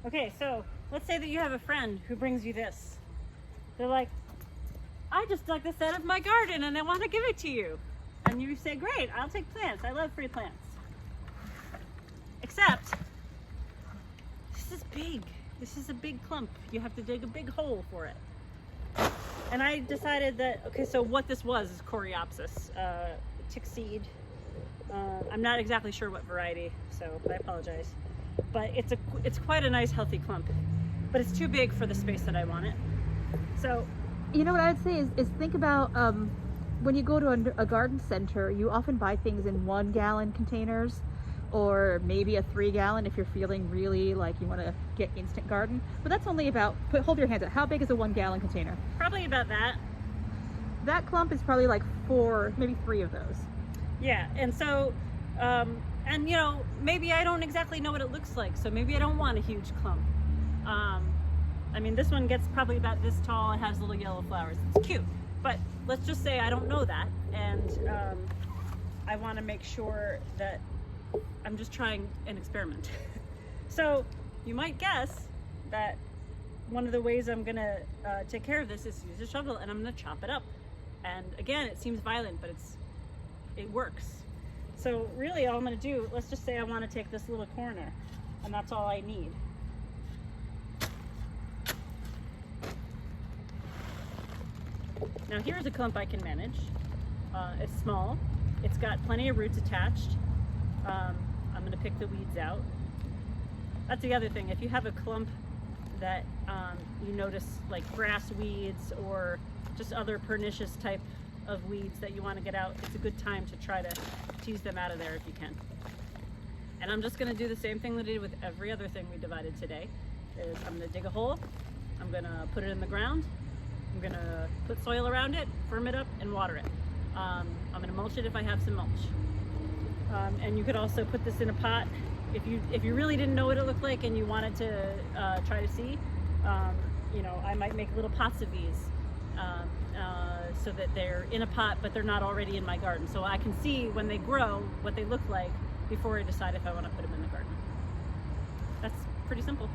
Okay, so let's say that you have a friend who brings you this. They're like, I just dug this out of my garden and I want to give it to you. And you say, great, I'll take plants. I love free plants. Except, this is big. This is a big clump. You have to dig a big hole for it. And I decided that, okay, so what this was is Coreopsis, tick seed. I'm not exactly sure what variety, so I apologize. But it's quite a nice healthy clump, but it's too big for the space that I want it. So, you know what I would say is think about when you go to a garden center, you often buy things in 1 gallon containers, or maybe a 3 gallon if you're feeling really like you want to get instant garden. But that's only about, hold your hands up, how big is a 1 gallon container? probably about that. That clump is probably like 4, maybe 3 of those. Yeah, and so, and you know, maybe I don't exactly know what it looks like, so maybe I don't want a huge clump. I mean, this one gets probably about this tall and has little yellow flowers. It's cute, but let's just say I don't know that, and I want to make sure that I'm just trying an experiment. So you might guess that one of the ways I'm gonna take care of this is to use a shovel, and I'm gonna chop it up. And again, it seems violent, but it works. So really all I'm gonna do, let's just say I want to take this little corner, and that's all I need. Now here's a clump I can manage. It's small, it's got plenty of roots attached. I'm gonna pick the weeds out. That's the other thing, if you have a clump that you notice like grass weeds or just other pernicious type of weeds that you want to get out, it's a good time to try to tease them out of there if you can. And I'm just going to do the same thing that I did with every other thing we divided today. Is I'm going to dig a hole, I'm going to put it in the ground, I'm going to put soil around it, firm it up, and water it. I'm going to mulch it if I have some mulch. And you could also put this in a pot if you really didn't know what it looked like and you wanted to try to see. You know, I might make little pots of these. So that they're in a pot, but they're not already in my garden. So I can see when they grow what they look like before I decide if I want to put them in the garden. That's pretty simple.